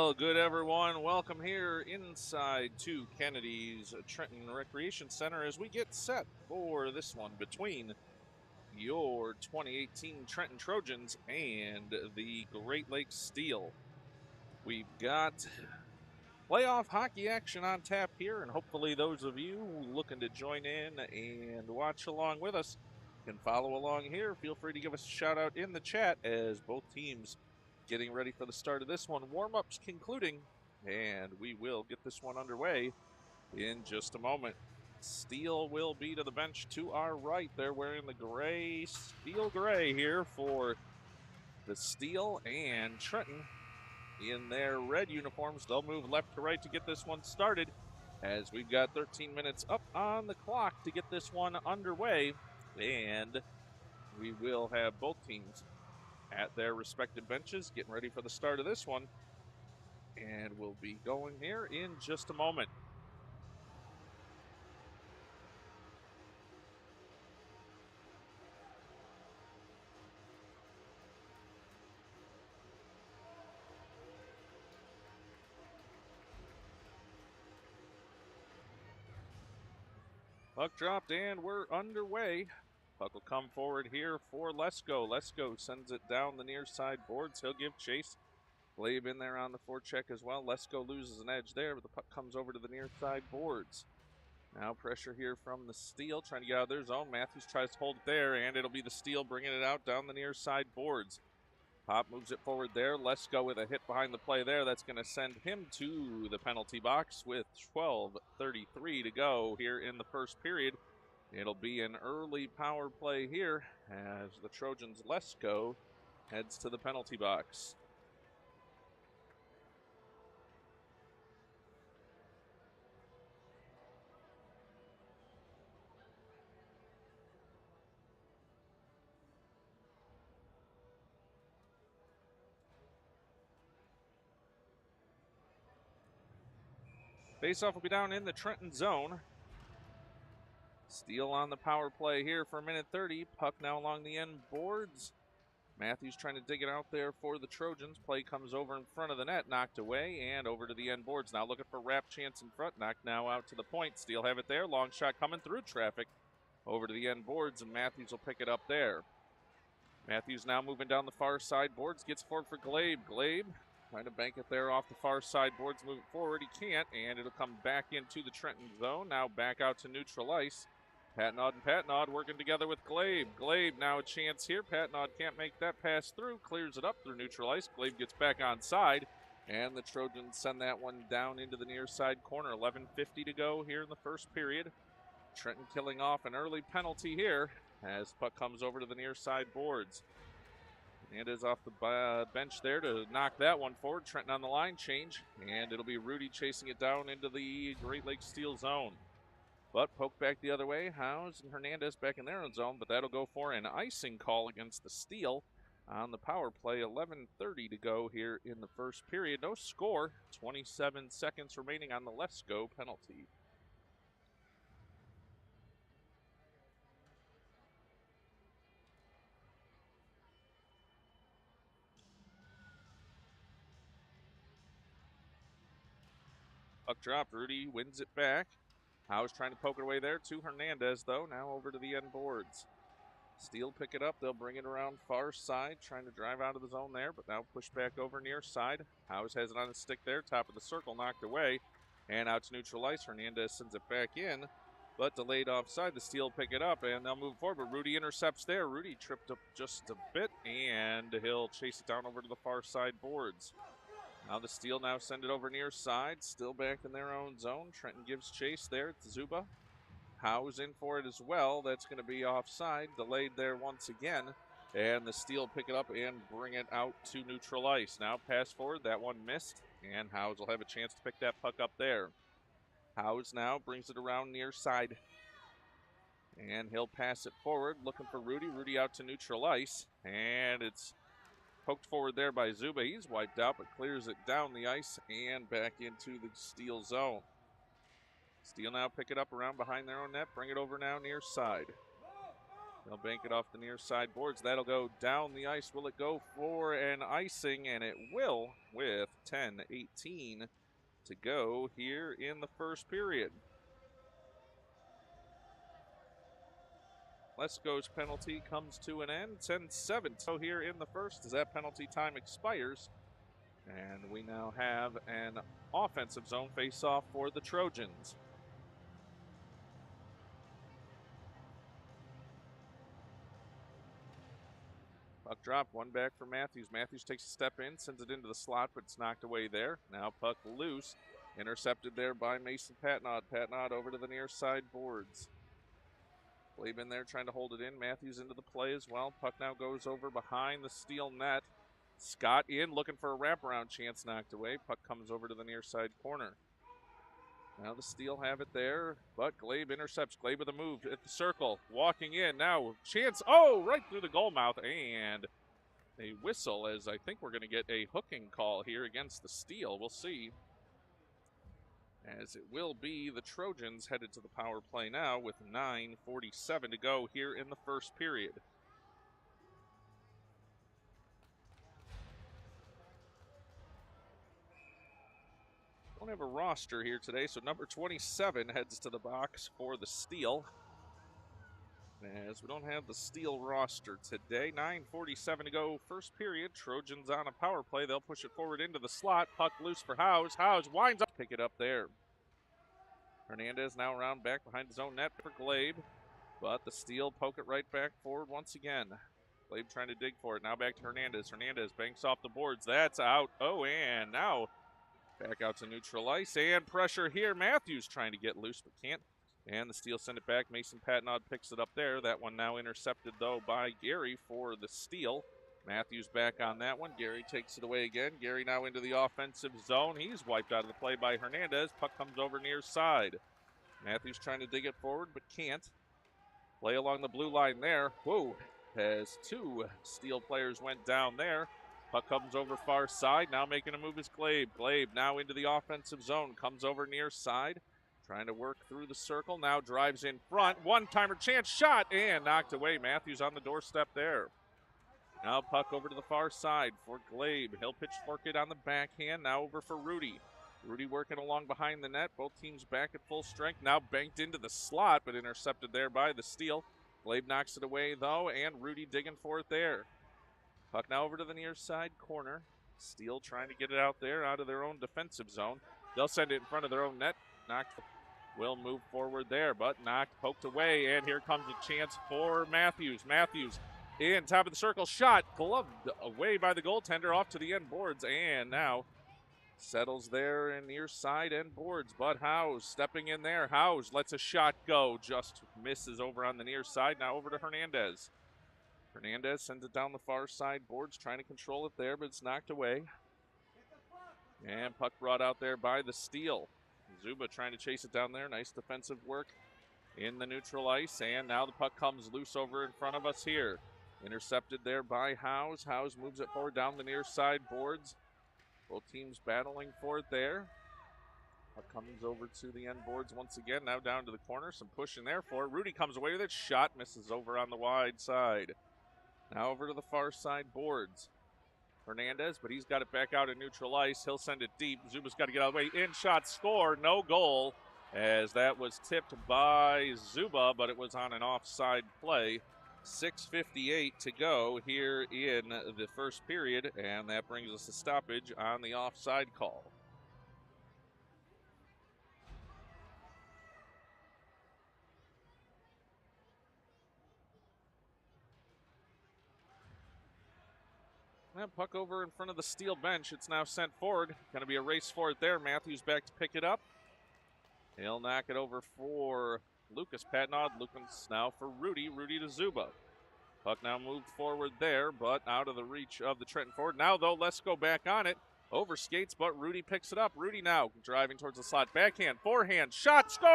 Well, good everyone. Welcome here inside to Kennedy's Trenton Recreation Center as we get set for this one between your 2018 Trenton Trojans and the Great Lakes Steel. We've got playoff hockey action on tap here, and hopefully those of you looking to join in and watch along with us can follow along here. Feel free to give us a shout out in the chat as both teams getting ready for the start of this one. Warm-ups concluding, and we will get this one underway in just a moment. Steel will be to the bench to our right. They're wearing the gray, steel gray here for the Steel, and Trenton in their red uniforms. They'll move left to right to get this one started as we've got 13 minutes up on the clock to get this one underway, and we will have both teams at their respective benches getting ready for the start of this one, and we'll be going here in just a moment. Puck dropped and we're underway. Puck will come forward here for Lesko. Lesko sends it down the near side boards. He'll give chase. Glabe in there on the forecheck as well. Lesko loses an edge there, but the puck comes over to the near side boards. Now pressure here from the Steel, trying to get out of their zone. Matthews tries to hold it there, and it'll be the Steel bringing it out down the near side boards. Pop moves it forward there. Lesko with a hit behind the play there. That's going to send him to the penalty box with 12:33 to go here in the first period. It'll be an early power play here as the Trojans' Lesko heads to the penalty box. Faceoff will be down in the Trenton zone. Steel on the power play here for a minute 30. Puck now along the end boards. Matthews trying to dig it out there for the Trojans. Play comes over in front of the net, knocked away, and over to the end boards. Now looking for Rap chance in front. Knocked now out to the point. Steel have it there. Long shot coming through traffic. Over to the end boards, and Matthews will pick it up there. Matthews now moving down the far side boards. Gets forward for Glabe. Glabe trying to bank it there off the far side boards. Moving forward, he can't, and it'll come back into the Trenton zone. Now back out to neutral ice. Patnaud and Patnaud working together with Glabe. Glabe now a chance here. Patnaud can't make that pass through. Clears it up through neutral ice. Glabe gets back on side, and the Trojans send that one down into the near side corner. 11:50 to go here in the first period. Trenton killing off an early penalty here as puck comes over to the near side boards. Hernandez off the bench there to knock that one forward. Trenton on the line change, and it'll be Rudy chasing it down into the Great Lakes Steel zone. But poked back the other way. Howes and Hernandez back in their own zone, but that'll go for an icing call against the Steel on the power play. 11:30 to go here in the first period. No score. 27 seconds remaining on the Lesko penalty. Puck dropped. Rudy wins it back. Howes trying to poke it away there to Hernandez, though. Now over to the end boards. Steel pick it up. They'll bring it around far side, trying to drive out of the zone there, but now push back over near side. Howes has it on the stick there. Top of the circle, knocked away. And out to neutral ice. Hernandez sends it back in, but delayed offside. The Steel pick it up, and they'll move forward, but Rudy intercepts there. Rudy tripped up just a bit, and he'll chase it down over to the far side boards. Now the Steel now send it over near side. Still back in their own zone. Trenton gives chase there. It's Zuba. Howes in for it as well. That's going to be offside. Delayed there once again. And the Steel pick it up and bring it out to neutral ice. Now pass forward. That one missed. And Howes will have a chance to pick that puck up there. Howes now brings it around near side. And he'll pass it forward. Looking for Rudy. Rudy out to neutral ice. And it's poked forward there by Zuba. He's wiped out, but clears it down the ice and back into the Steel zone. Steel now pick it up around behind their own net. Bring it over now near side. They'll bank it off the near side boards. That'll go down the ice. Will it go for an icing? And it will, with 10:18 to go here in the first period. Lesko's penalty comes to an end. 10-7 so here in the first as that penalty time expires. And we now have an offensive zone face-off for the Trojans. Puck drop, one back for Matthews. Matthews takes a step in, sends it into the slot, but it's knocked away there. Now puck loose, intercepted there by Mason Patnod. Patnod over to the near side boards. Glabe in there trying to hold it in. Matthews into the play as well. Puck now goes over behind the steel net. Scott in, looking for a wraparound chance, knocked away. Puck comes over to the near side corner. Now the Steel have it there, but Glabe intercepts. Glabe with a move at the circle, walking in. Now chance, right through the goal mouth, and a whistle as I think we're going to get a hooking call here against the Steel. We'll see. As it will be the Trojans headed to the power play now with 9:47 to go here in the first period. Don't have a roster here today, so number 27 heads to the box for the Steel. As we don't have the Steel roster today, 9:47 to go, first period. Trojans on a power play. They'll push it forward into the slot. Puck loose for Howes. Howes winds up, pick it up there. Hernandez now around back behind his own net for Glabe, but the Steel poke it right back forward once again. Glabe trying to dig for it. Now back to Hernandez. Hernandez banks off the boards. That's out. And now back out to neutral ice, and pressure here. Matthews trying to get loose, but can't. And the Steel send it back. Mason Patnod picks it up there. That one now intercepted, though, by Gary for the Steel. Matthews back on that one. Gary takes it away again. Gary now into the offensive zone. He's wiped out of the play by Hernandez. Puck comes over near side. Matthews trying to dig it forward, but can't. Play along the blue line there. Whoa, as two Steel players went down there. Puck comes over far side. Now making a move is Glabe. Glabe now into the offensive zone. Comes over near side. Trying to work through the circle. Now drives in front. One-timer chance. Shot. And knocked away. Matthews on the doorstep there. Now puck over to the far side for Glabe. He'll pitchfork it on the backhand. Now over for Rudy. Rudy working along behind the net. Both teams back at full strength. Now banked into the slot, but intercepted there by the Steel. Glabe knocks it away, though, and Rudy digging for it there. Puck now over to the near side corner. Steel trying to get it out there, out of their own defensive zone. They'll send it in front of their own net. Knocked, will move forward there, but knocked, poked away, and here comes a chance for Matthews. Matthews in, top of the circle, shot, gloved away by the goaltender, off to the end boards, and now settles there in near side end boards, but Howes stepping in there. Howes lets a shot go, just misses over on the near side. Now over to Hernandez. Hernandez sends it down the far side boards, trying to control it there, but it's knocked away. And puck brought out there by the Steel. Zuba trying to chase it down there. Nice defensive work in the neutral ice, and now the puck comes loose over in front of us here. Intercepted there by Howes. Howes moves it forward down the near side boards. Both teams battling for it there. Puck comes over to the end boards once again. Now down to the corner. Some pushing there for it. Rudy comes away with it. Shot misses over on the wide side. Now over to the far side boards. Hernandez, but he's got it back out in neutral ice. He'll send it deep. Zuba's got to get out of the way. In shot, score, no goal, as that was tipped by Zuba, but it was on an offside play. 6:58 to go here in the first period, and that brings us a stoppage on the offside call. That puck over in front of the Steel bench. It's now sent forward. Going to be a race for it there. Matthews back to pick it up. He'll knock it over for Lucas Patnod. Lucas now for Rudy. Rudy to Zuba. Puck now moved forward there, but out of the reach of the Trenton forward. Now, though, let's go back on it. Over skates, but Rudy picks it up. Rudy now driving towards the slot. Backhand, forehand, shot, score!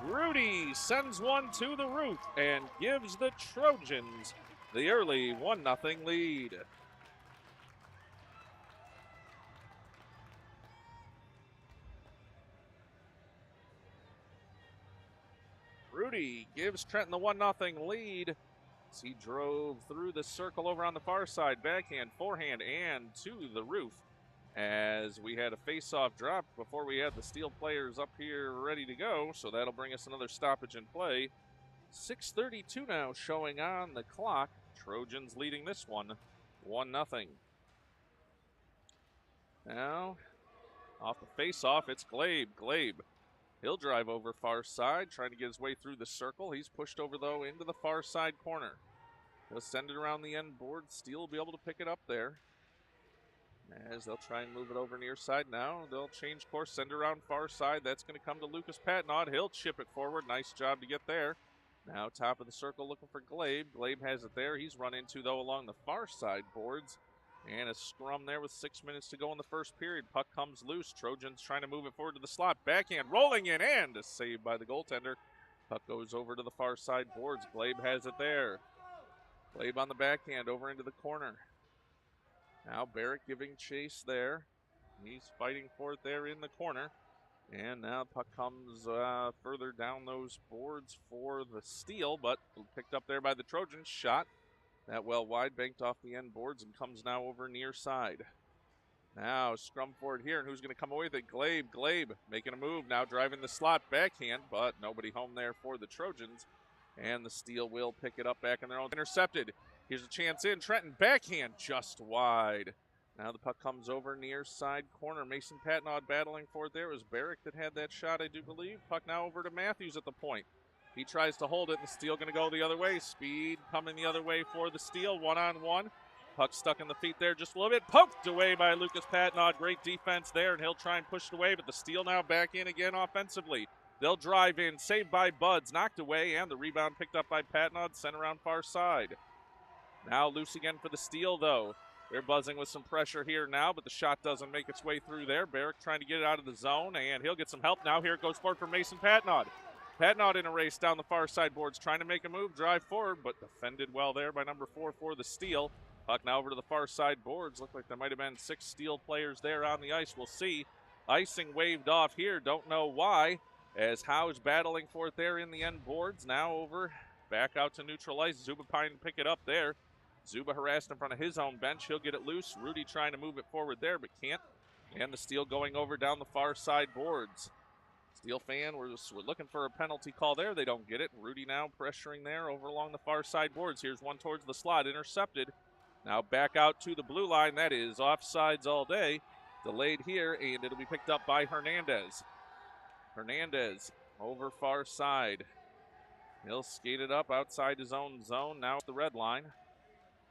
Rudy sends one to the roof and gives the Trojans the early 1-0 lead. Rudy gives Trenton the 1-0 lead. As he drove through the circle over on the far side, backhand, forehand, and to the roof. As we had a face-off drop before we had the Steel players up here ready to go, so that'll bring us another stoppage in play. 6:32 now showing on the clock. Trojans leading this one, 1-0. Now, off the face-off, it's Glabe. Glabe, he'll drive over far side, trying to get his way through the circle. He's pushed over, though, into the far side corner. He'll send it around the end board. Steel will be able to pick it up there. As they'll try and move it over near side now. They'll change course, send it around far side. That's going to come to Lucas Patnaud. He'll chip it forward. Nice job to get there. Now top of the circle looking for Glabe. Glabe has it there. He's run into, though, along the far side boards. And a scrum there with 6 minutes to go in the first period. Puck comes loose. Trojans trying to move it forward to the slot. Backhand rolling in and a save by the goaltender. Puck goes over to the far side boards. Glabe has it there. Glabe on the backhand over into the corner. Now Barrett giving chase there. He's fighting for it there in the corner. And now puck comes further down those boards for the Steel, but picked up there by the Trojans. Shot that well wide, banked off the end boards, and comes now over near side. Now scrum for it here, and who's going to come away with it? Glabe. Glabe making a move, now driving the slot backhand, but nobody home there for the Trojans. And the Steel will pick it up back in their own. Intercepted. Here's a chance in. Trenton backhand just wide. Now the puck comes over near side corner. Mason Patnaud battling for it there. It was Barrick that had that shot, I do believe. Puck now over to Matthews at the point. He tries to hold it, and the Steel going to go the other way. Speed coming the other way for the Steel. One-on-one. Puck stuck in the feet there just a little bit. Poked away by Lucas Patnaud. Great defense there, and he'll try and push it away, but the Steel now back in again offensively. They'll drive in. Saved by Buds. Knocked away, and the rebound picked up by Patnaud. Sent around far side. Now loose again for the Steel, though. They're buzzing with some pressure here now, but the shot doesn't make its way through there. Barrick trying to get it out of the zone, and he'll get some help now. Here it goes forward for Mason Patnaud. Patnaud in a race down the far side boards, trying to make a move, drive forward, but defended well there by number 4 for the Steel. Puck now over to the far side boards. Looked like there might have been 6 Steel players there on the ice. We'll see. Icing waved off here. Don't know why, as Howe's battling for it there in the end boards. Now over, back out to neutral ice. Zuba Pine to pick it up there. Zuba harassed in front of his own bench. He'll get it loose. Rudy trying to move it forward there, but can't. And the Steel going over down the far side boards. Steel fan, we're looking for a penalty call there. They don't get it. Rudy now pressuring there over along the far side boards. Here's one towards the slot. Intercepted. Now back out to the blue line. That is offsides all day. Delayed here, and it'll be picked up by Hernandez. Hernandez over far side. He'll skate it up outside his own zone. Now the red line.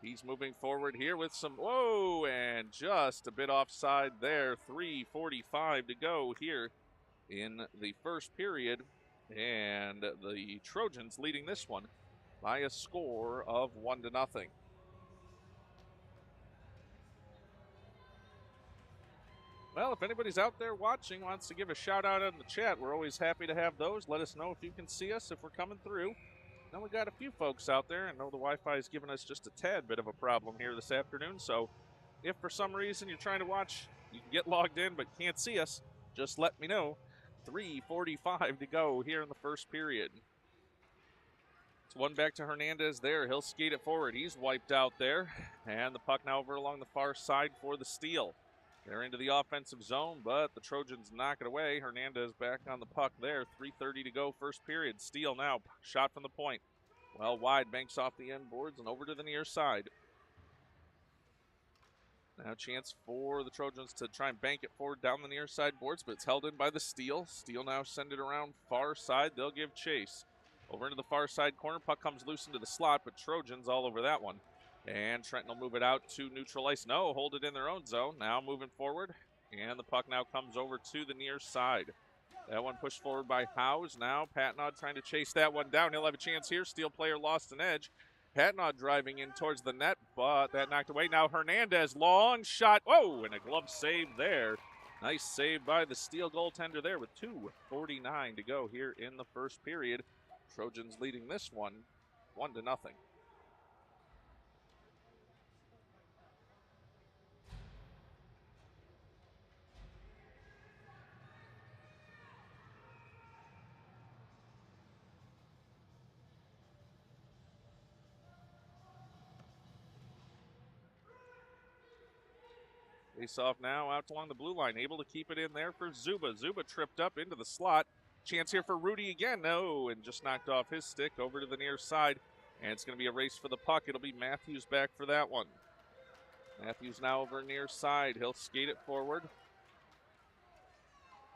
He's moving forward here with some, whoa, and just a bit offside there. 3:45 to go here in the first period. And the Trojans leading this one by a score of 1-0. Well, if anybody's out there watching, wants to give a shout out in the chat, we're always happy to have those. Let us know if you can see us, if we're coming through. Now we got a few folks out there. I know the Wi-Fi is giving us just a tad bit of a problem here this afternoon. So if for some reason you're trying to watch, you can get logged in but can't see us, just let me know. 3:45 to go here in the first period. It's one back to Hernandez there. He'll skate it forward. He's wiped out there. And the puck now over along the far side for the Steel. They're into the offensive zone, but the Trojans knock it away. Hernandez back on the puck there. 3:30 to go, first period. Steel now, shot from the point. Well, wide, banks off the end boards and over to the near side. Now chance for the Trojans to try and bank it forward down the near side boards, but it's held in by the Steel. Steel now send it around far side. They'll give chase. Over into the far side corner. Puck comes loose into the slot, but Trojans all over that one. And Trenton will move it out to neutral ice. No, hold it in their own zone. Now moving forward. And the puck now comes over to the near side. That one pushed forward by Howes. Now Patnaud trying to chase that one down. He'll have a chance here. Steel player lost an edge. Patnaud driving in towards the net, but that knocked away. Now Hernandez, long shot. Oh, and a glove save there. Nice save by the Steel goaltender there with 2:49 to go here in the first period. Trojans leading this one 1-0. Face off now out along the blue line. Able to keep it in there for Zuba. Zuba tripped up into the slot. Chance here for Rudy again. No, and just knocked off his stick over to the near side. And it's going to be a race for the puck. It'll be Matthews back for that one. Matthews now over near side. He'll skate it forward.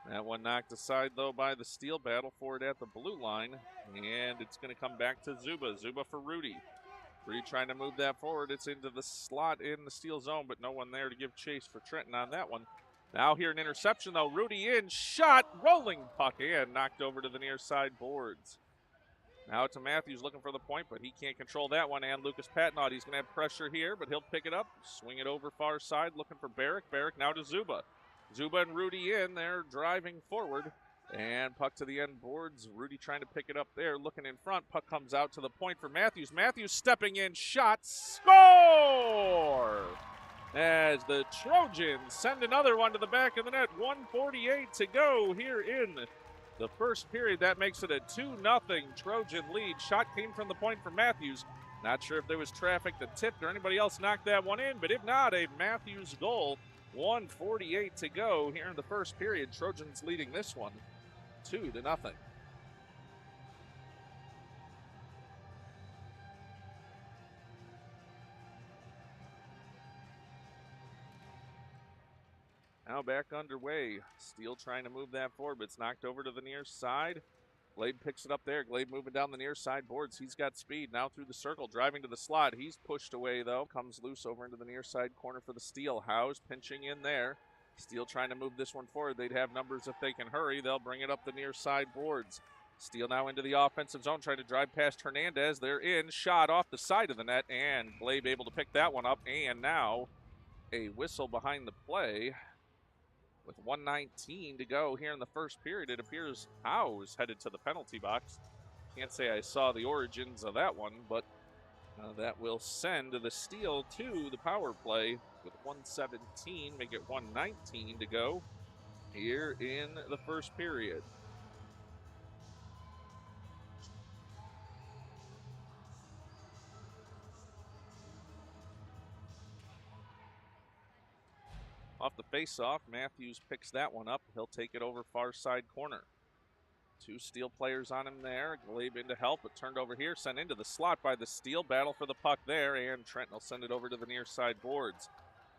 That one knocked aside, though, by the steal battle for it at the blue line. And it's going to come back to Zuba. Zuba for Rudy. Rudy trying to move that forward. It's into the slot in the steal zone, but no one there to give chase for Trenton on that one. Now here an interception, though. Rudy in, shot, rolling puck in, knocked over to the near side boards. Now to Matthews looking for the point, but he can't control that one. And Lucas Patnaud, he's going to have pressure here, but he'll pick it up, swing it over far side, looking for Barrick. Barrick now to Zuba. Zuba and Rudy in, they're driving forward. And puck to the end boards. Rudy trying to pick it up there, looking in front. Puck comes out to the point for Matthews. Matthews stepping in, shot, score! As the Trojans send another one to the back of the net. 1:48 to go here in the first period. That makes it a 2-0 Trojan lead. Shot came from the point for Matthews. Not sure if there was traffic that tipped or anybody else knocked that one in, but if not, a Matthews goal. 1:48 to go here in the first period. Trojans leading this one 2-0. Now back underway. Steele trying to move that forward, but it's knocked over to the near side. Glade picks it up there. Glade moving down the near side boards. He's got speed now through the circle, driving to the slot. He's pushed away, though. Comes loose over into the near side corner for the Steele. Howes pinching in there. Steele trying to move this one forward. They'd have numbers if they can hurry. They'll bring it up the near side boards. Steele now into the offensive zone, trying to drive past Hernandez. They're in. Shot off the side of the net, and Glade able to pick that one up. And now a whistle behind the play. With 1:19 to go here in the first period, it appears Howes headed to the penalty box. Can't say I saw the origins of that one, but that will send the Steele to the power play with 1:17, make it 1:19 to go here in the first period. Off the face-off, Matthews picks that one up. He'll take it over far side corner. Two Steele players on him there. Glebe in to help, but turned over here. Sent into the slot by the Steele. Battle for the puck there, and Trenton will send it over to the near side boards.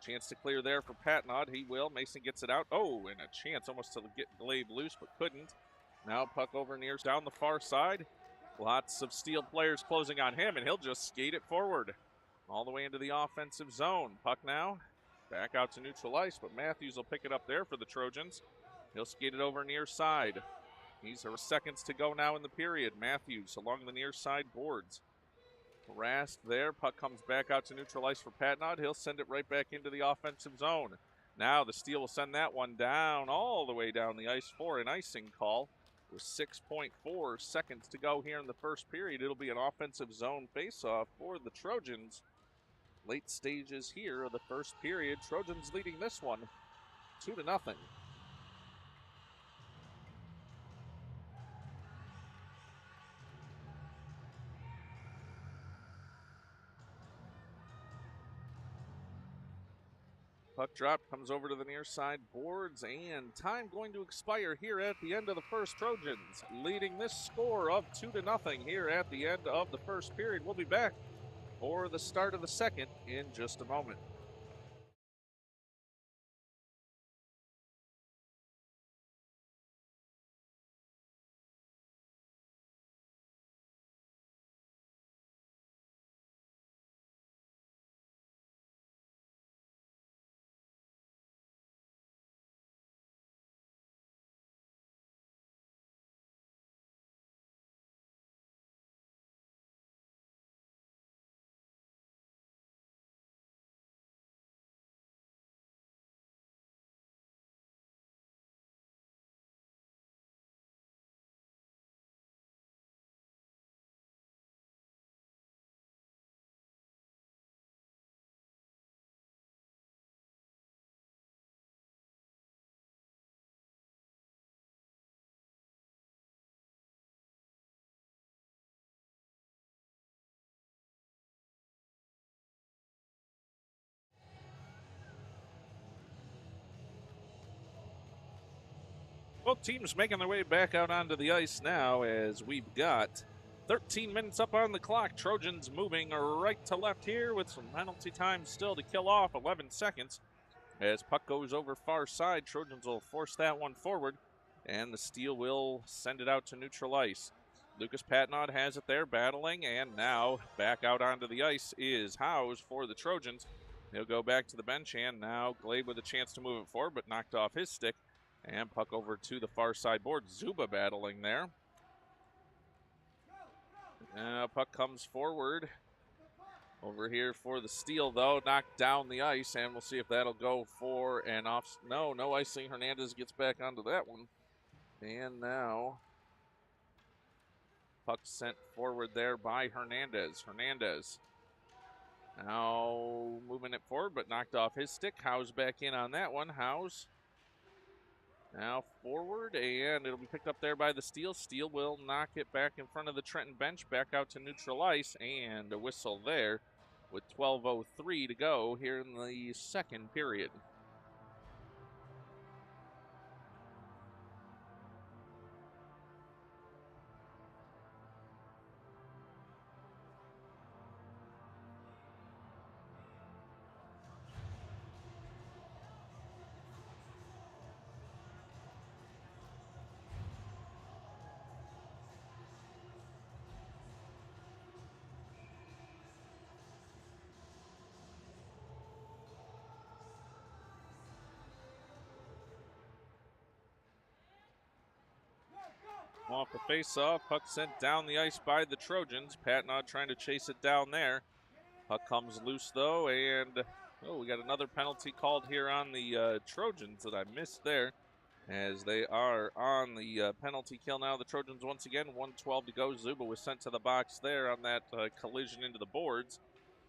Chance to clear there for Patnaud. He will. Mason gets it out. Oh, and a chance almost to get Glebe loose, but couldn't. Now puck over near down the far side. Lots of Steele players closing on him, and he'll just skate it forward all the way into the offensive zone. Puck now back out to neutral ice, but Matthews will pick it up there for the Trojans. He'll skate it over near side. These are seconds to go now in the period. Matthews along the near side boards. Harassed there. Puck comes back out to neutral ice for Patnaud. He'll send it right back into the offensive zone. Now the Steele will send that one down, all the way down the ice for an icing call. With 6.4 seconds to go here in the first period, it'll be an offensive zone faceoff for the Trojans. Late stages here of the first period. Trojans leading this one 2-0. Puck drop comes over to the near side boards, and time going to expire here at the end of the first. Trojans leading this score of 2-0 here at the end of the first period. We'll be back for the start of the second in just a moment. Both teams making their way back out onto the ice now as we've got 13 minutes up on the clock. Trojans moving right to left here with some penalty time still to kill off, 11 seconds. As puck goes over far side, Trojans will force that one forward, and the Steel will send it out to neutral ice. Lucas Patnod has it there battling, and now back out onto the ice is Howes for the Trojans. He'll go back to the bench, and now Glabe with a chance to move it forward, but knocked off his stick. And puck over to the far side board. Zuba battling there. Puck comes forward. Over here for the Steel, though. Knocked down the ice, and we'll see if that'll go for an off. No icing. Hernandez gets back onto that one. And now puck sent forward there by Hernandez. Hernandez now moving it forward, but knocked off his stick. Howes back in on that one. Howes now forward, and it'll be picked up there by the Steel. Steel will knock it back in front of the Trenton bench, back out to neutral ice, and a whistle there with 12:03 to go here in the second period. Off the face-off, puck sent down the ice by the Trojans. Patnod trying to chase it down there. Puck comes loose, though, and we got another penalty called here on the Trojans that I missed there, as they are on the penalty kill now. The Trojans once again, 1:12 to go. Zuba was sent to the box there on that collision into the boards.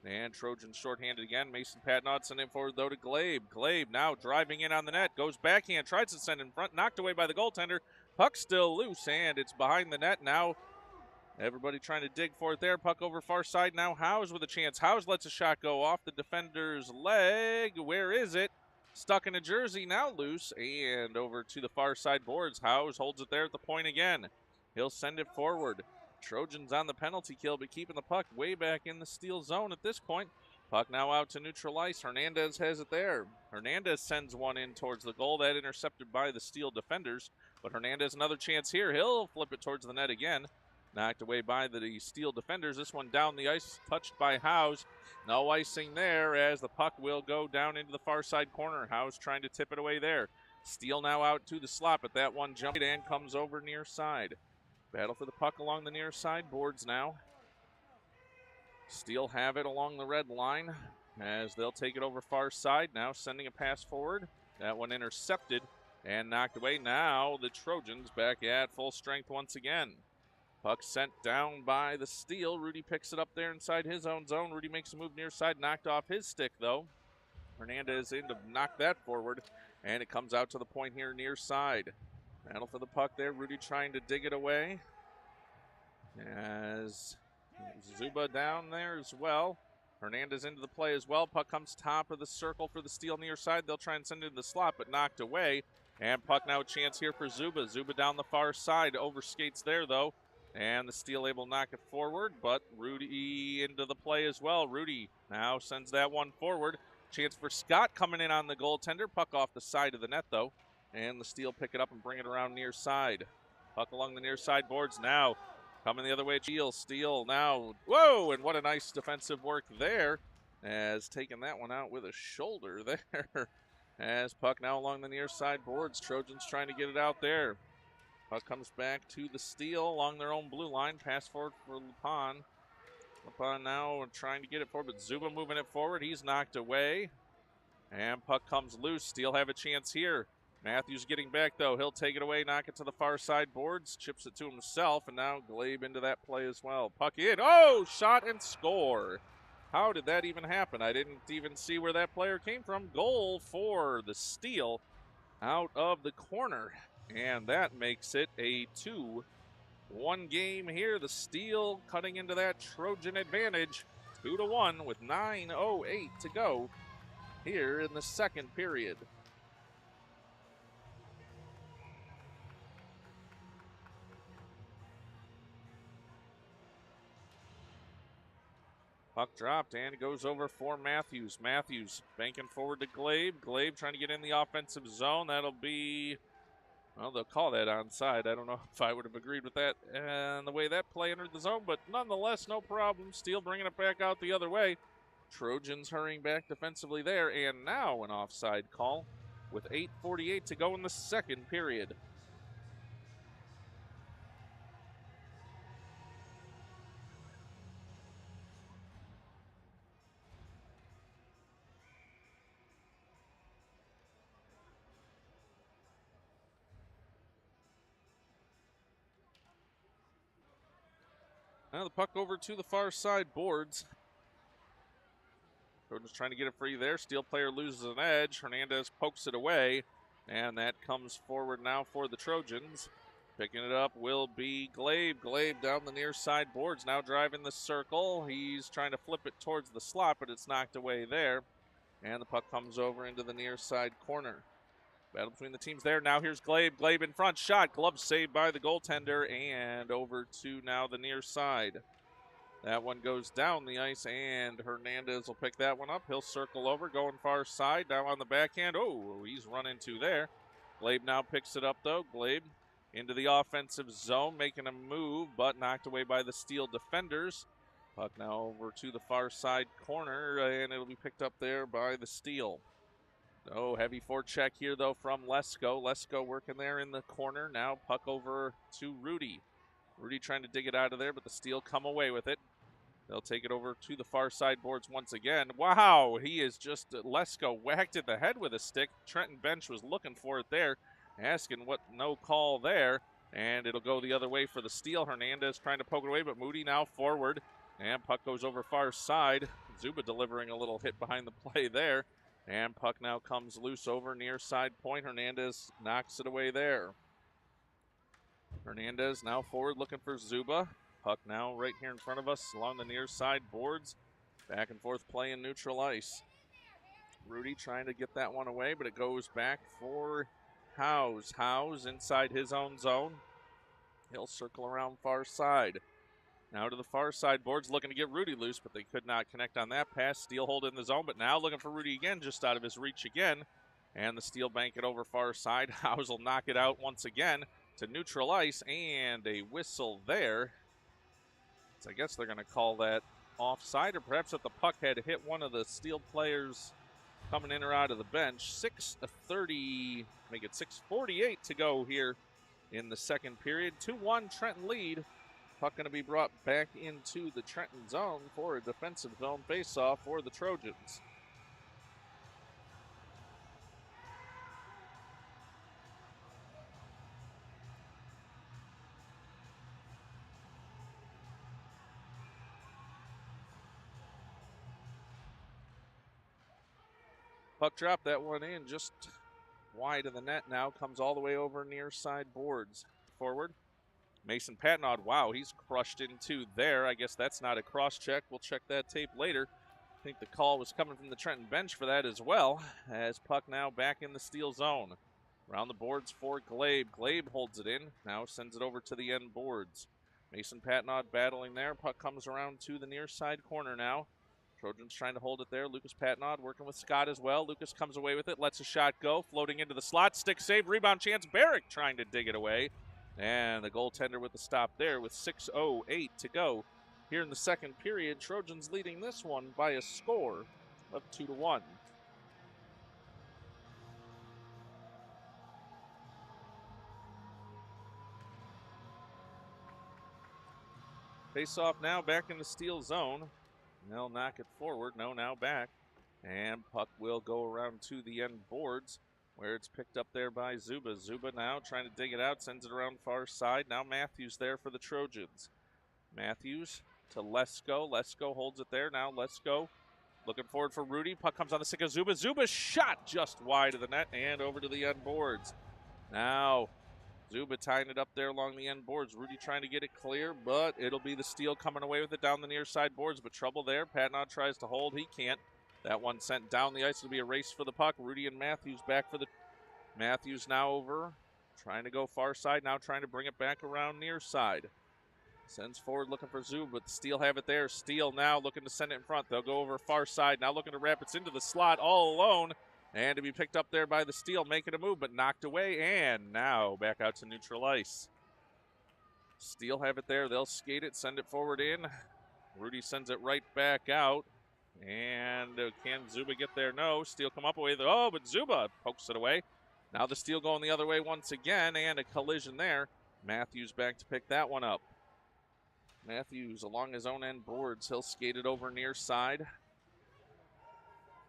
And Trojans shorthanded again. Mason Patnod sent it forward, though, to Glabe. Glabe now driving in on the net. Goes backhand, tries to send in front. Knocked away by the goaltender. Puck still loose, and it's behind the net now. Everybody trying to dig for it there. Puck over far side now. Howes with a chance. Howes lets a shot go off the defender's leg. Where is it? Stuck in a jersey, now loose, and over to the far side boards. Howes holds it there at the point again. He'll send it forward. Trojans on the penalty kill, but keeping the puck way back in the Steel zone at this point. Puck now out to neutral ice. Hernandez has it there. Hernandez sends one in towards the goal. That intercepted by the Steel defenders. But Hernandez another chance here. He'll flip it towards the net again. Knocked away by the Steel defenders. This one down the ice, touched by Howes. No icing there as the puck will go down into the far side corner. Howes trying to tip it away there. Steel now out to the slot, but that one jumped and comes over near side. Battle for the puck along the near side boards now. Steel have it along the red line as they'll take it over far side. Now sending a pass forward. That one intercepted and knocked away. Now the Trojans back at full strength once again. Puck sent down by the Steel. Rudy picks it up there inside his own zone. Rudy makes a move near side, knocked off his stick though. Hernandez in to knock that forward, and it comes out to the point here near side. Battle for the puck there. Rudy trying to dig it away. As Zuba down there as well. Hernandez into the play as well. Puck comes top of the circle for the Steel near side. They'll try and send it in the slot, but knocked away. And puck now a chance here for Zuba. Zuba down the far side. Overskates there though. And the Steel able to knock it forward, but Rudy into the play as well. Rudy now sends that one forward. Chance for Scott coming in on the goaltender. Puck off the side of the net though. And the Steel pick it up and bring it around near side. Puck along the near side boards now. Coming the other way, Steel now. Whoa, and what a nice defensive work there. As taking that one out with a shoulder there. As puck now along the near side boards. Trojans trying to get it out there. Puck comes back to the Steel along their own blue line. Pass forward for Lupon. Lupon now trying to get it forward, but Zuba moving it forward. He's knocked away. And puck comes loose. Steel have a chance here. Matthews getting back, though. He'll take it away, knock it to the far side boards, chips it to himself, and now Glabe into that play as well. Puck in. Oh, shot and score. How did that even happen? I didn't even see where that player came from. Goal for the Steel out of the corner, and that makes it a 2-1 game here. The Steel cutting into that Trojan advantage, 2-1 with 9:08 to go here in the second period. Puck dropped and goes over for Matthews. Matthews banking forward to Glabe. Glabe trying to get in the offensive zone. That'll be, well, they'll call that onside. I don't know if I would have agreed with that and the way that play entered the zone, but nonetheless, no problem. Steele bringing it back out the other way. Trojans hurrying back defensively there, and now an offside call with 8:48 to go in the second period. Now the puck over to the far side boards. Trojans trying to get it free there. Steele player loses an edge. Hernandez pokes it away, and that comes forward now for the Trojans. Picking it up will be Glabe. Glabe down the near side boards, now driving the circle. He's trying to flip it towards the slot, but it's knocked away there. And the puck comes over into the near side corner. Battle between the teams there. Now here's Glabe. Glabe in front. Shot. Glove saved by the goaltender. And over to now the near side. That one goes down the ice, and Hernandez will pick that one up. He'll circle over, going far side. Now on the backhand. Oh, he's run into there. Glabe now picks it up, though. Glabe into the offensive zone, making a move, but knocked away by the Steele defenders. Puck now over to the far side corner, and it'll be picked up there by the Steele. Oh, heavy forecheck here, though, from Lesko. Lesko working there in the corner. Now puck over to Rudy. Rudy trying to dig it out of there, but the Steele come away with it. They'll take it over to the far side boards once again. Wow, he is just, Lesko whacked at the head with a stick. Trenton bench was looking for it there, asking what no call there. And it'll go the other way for the Steele. Hernandez trying to poke it away, but Moody now forward. And puck goes over far side. Zuba delivering a little hit behind the play there. And puck now comes loose over near side point. Hernandez knocks it away there. Hernandez now forward looking for Zuba. Puck now right here in front of us along the near side boards. Back and forth play in neutral ice. Rudy trying to get that one away, but it goes back for Howes. Howes inside his own zone. He'll circle around far side. Now to the far side boards, looking to get Rudy loose, but they could not connect on that pass. Steele hold in the zone, but now looking for Rudy again, just out of his reach again. And the Steele bank it over far side. Howes will knock it out once again to neutral ice, and a whistle there. So I guess they're going to call that offside, or perhaps if the puck had hit one of the Steele players coming in or out of the bench. 6:30, make it 6:48 to go here in the second period. 2-1 Trenton lead. Puck going to be brought back into the Trenton zone for a defensive zone faceoff for the Trojans. Puck drop that one in just wide of the net now. Comes all the way over near side boards. Forward. Mason Patnaud, wow, he's crushed into there. I guess that's not a cross check. We'll check that tape later. I think the call was coming from the Trenton bench for that as well. As puck now back in the Steele zone. Around the boards for Glabe. Glabe holds it in. Now sends it over to the end boards. Mason Patnaud battling there. Puck comes around to the near side corner now. Trojans trying to hold it there. Lucas Patnaud working with Scott as well. Lucas comes away with it. Lets a shot go. Floating into the slot. Stick save. Rebound chance. Barrick trying to dig it away. And the goaltender with the stop there with 6:08 to go here in the second period. Trojans leading this one by a score of 2-1. Face off now back in the Steele zone. They'll knock it forward. No, now back. And puck will go around to the end boards, where it's picked up there by Zuba. Zuba now trying to dig it out, sends it around far side. Now Matthews there for the Trojans. Matthews to Lesko. Lesko holds it there. Now Lesko looking forward for Rudy. Puck comes on the stick of Zuba. Zuba shot just wide of the net and over to the end boards. Now Zuba tying it up there along the end boards. Rudy trying to get it clear, but it'll be the Steele coming away with it down the near side boards. But trouble there. Patnaud tries to hold. He can't. That one sent down the ice. It'll be a race for the puck. Rudy and Matthews back for the... Matthews now over. Trying to go far side. Now trying to bring it back around near side. Sends forward looking for Zub, but Steele have it there. Steele now looking to send it in front. They'll go over far side. Now looking to wrap it into the slot all alone. And to be picked up there by the Steele, making a move, but knocked away. And now back out to neutral ice. Steele have it there. They'll skate it, send it forward in. Rudy sends it right back out. And can Zuba get there? No. Steele come up away. Oh, but Zuba pokes it away. Now the Steele going the other way once again, and a collision there. Matthews back to pick that one up. Matthews along his own end boards. He'll skate it over near side.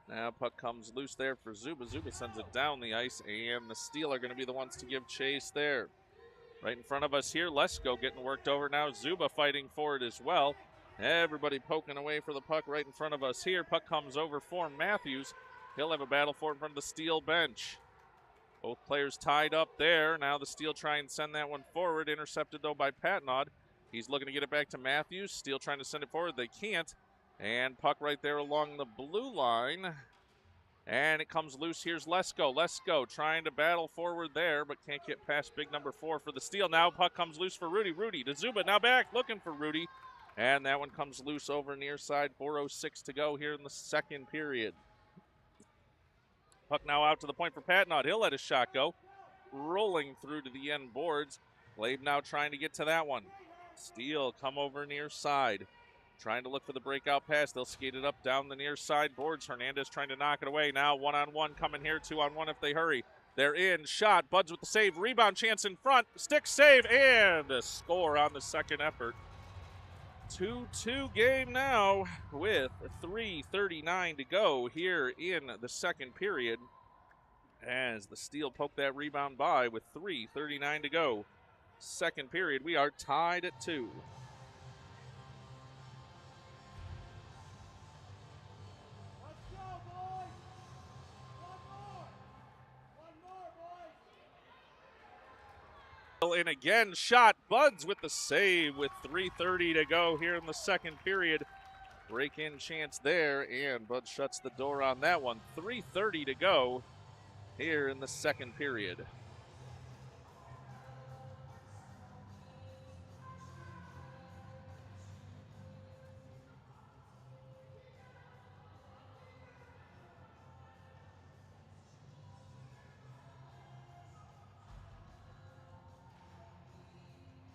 Now puck comes loose there for Zuba. Zuba sends it down the ice, and the Steele are going to be the ones to give chase there. Right in front of us here, Lesko getting worked over now. Zuba fighting for it as well. Everybody poking away for the puck right in front of us here. Puck comes over for Matthews. He'll have a battle for it in front of the Steele bench. Both players tied up there. Now the Steele try and send that one forward. Intercepted, though, by Patnaud. He's looking to get it back to Matthews. Steele trying to send it forward. They can't. And puck right there along the blue line. And it comes loose. Here's Lesko. Lesko trying to battle forward there, but can't get past big number 4 for the Steele. Now puck comes loose for Rudy. Rudy to Zuba. Now back looking for Rudy. And that one comes loose over near side. 4:06 to go here in the second period. Puck now out to the point for Patnaud. He'll let his shot go. Rolling through to the end boards. Glabe now trying to get to that one. Steele come over near side. Trying to look for the breakout pass. They'll skate it up down the near side boards. Hernandez trying to knock it away. Now 1-on-1 coming here. 2-on-1 if they hurry. They're in. Shot. Buds with the save. Rebound chance in front. Stick save. And a score on the second effort. 2-2 game now with 3:39 to go here in the second period. As the Steele poke that rebound by with 3:39 to go. Second period, we are tied at 2. And again, shot. Buds with the save with 3:30 to go here in the second period. Break-in chance there, and Buds shuts the door on that one. 3:30 to go here in the second period.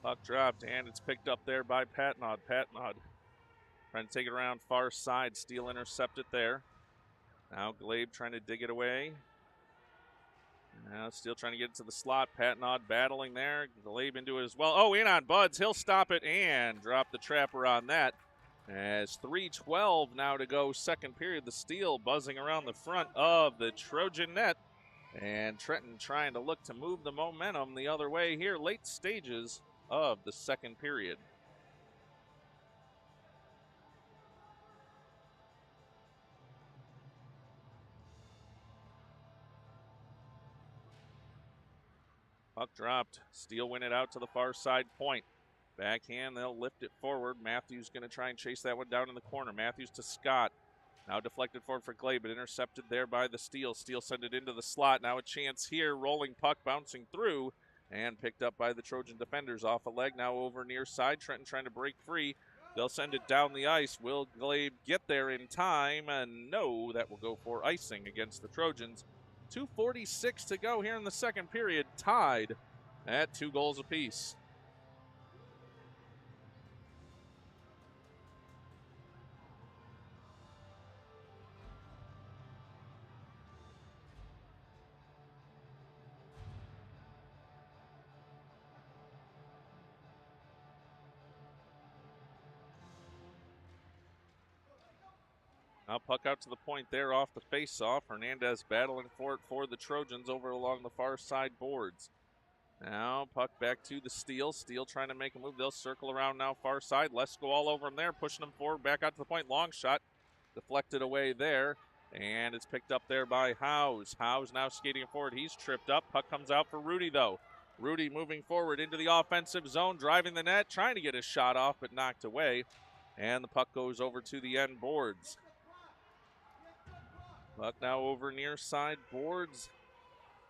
Puck dropped, and it's picked up there by Patnaud. Patnaud trying to take it around far side. Steele intercepted there. Now Glabe trying to dig it away. Now Steele trying to get it to the slot. Patnaud battling there. Glabe into it as well. Oh, in on Buds. He'll stop it and drop the trapper on that. As 3:12 now to go, second period. The Steele buzzing around the front of the Trojan net. And Trenton trying to look to move the momentum the other way here. Late stages of the second period. Puck dropped. Steele win it out to the far side point. Backhand, they'll lift it forward. Matthews going to try and chase that one down in the corner. Matthews to Scott. Now deflected forward for Glabe, but intercepted there by the Steele. Steele sent it into the slot. Now a chance here. Rolling puck bouncing through. And picked up by the Trojan defenders off a leg. Now over near side. Trenton trying to break free. They'll send it down the ice. Will Glabe get there in time? And no, that will go for icing against the Trojans. 2:46 to go here in the second period. Tied at 2 goals apiece. Now puck out to the point there off the face-off. Hernandez battling for it for the Trojans over along the far side boards. Now puck back to the Steele. Steele trying to make a move. They'll circle around now far side. Let's go all over him there, pushing him forward. Back out to the point. Long shot. Deflected away there. And it's picked up there by Howes. Howes now skating forward. He's tripped up. Puck comes out for Rudy, though. Rudy moving forward into the offensive zone, driving the net, trying to get his shot off, but knocked away. And the puck goes over to the end boards. Puck now over near side boards.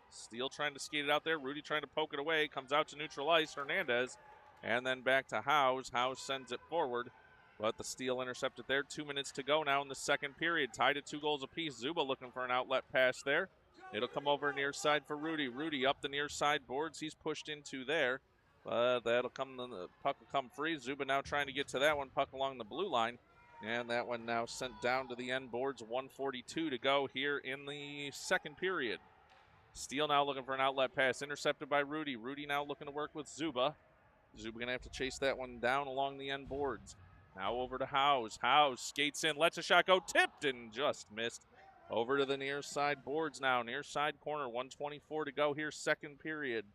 Steele trying to skate it out there. Rudy trying to poke it away. Comes out to neutral ice. Hernandez and then back to Howes. Howes sends it forward, but the steal intercepted there. 2 minutes to go now in the second period. Tied at 2 goals apiece. Zuba looking for an outlet pass there. It'll come over near side for Rudy. Rudy up the near side boards. He's pushed into there, but that'll come. The puck will come free. Zuba now trying to get to that one. Puck along the blue line, and that one now sent down to the end boards. 1:42 to go here in the second period. Steele now looking for an outlet pass. Intercepted by Rudy. Rudy now looking to work with Zuba. Zuba going to have to chase that one down along the end boards. Now over to Howes. Howes skates in, lets a shot go, tipped and just missed. Over to the near side boards now. Near side corner, 1:24 to go here, second period.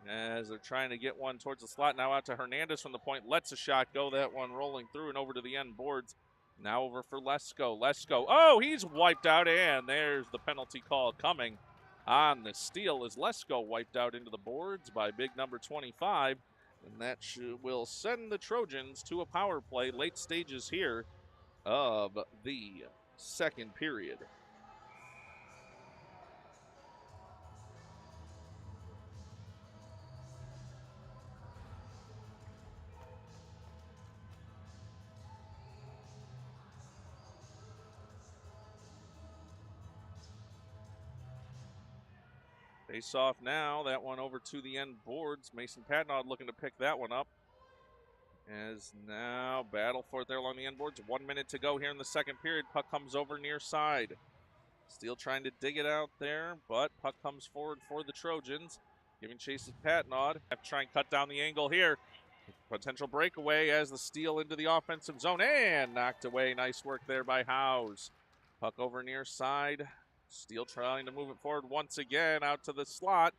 As they're trying to get one towards the slot. Now out to Hernandez from the point. Lets a shot go. That one rolling through and over to the end boards. Now over for Lesko. Lesko. Oh, he's wiped out, and there's the penalty call coming on the steal as Lesko wiped out into the boards by big number 25. And that will send the Trojans to a power play late stages here of the second period. Face off now, that one over to the end boards. Mason Patnaud looking to pick that one up. As now battle for it there along the end boards. 1 minute to go here in the second period. Puck comes over near side. Steele trying to dig it out there, but puck comes forward for the Trojans. Giving chase to Patnaud. Have to try and cut down the angle here. Potential breakaway as the steal into the offensive zone and knocked away. Nice work there by Howes. Puck over near side. Steele trying to move it forward once again out to the slot.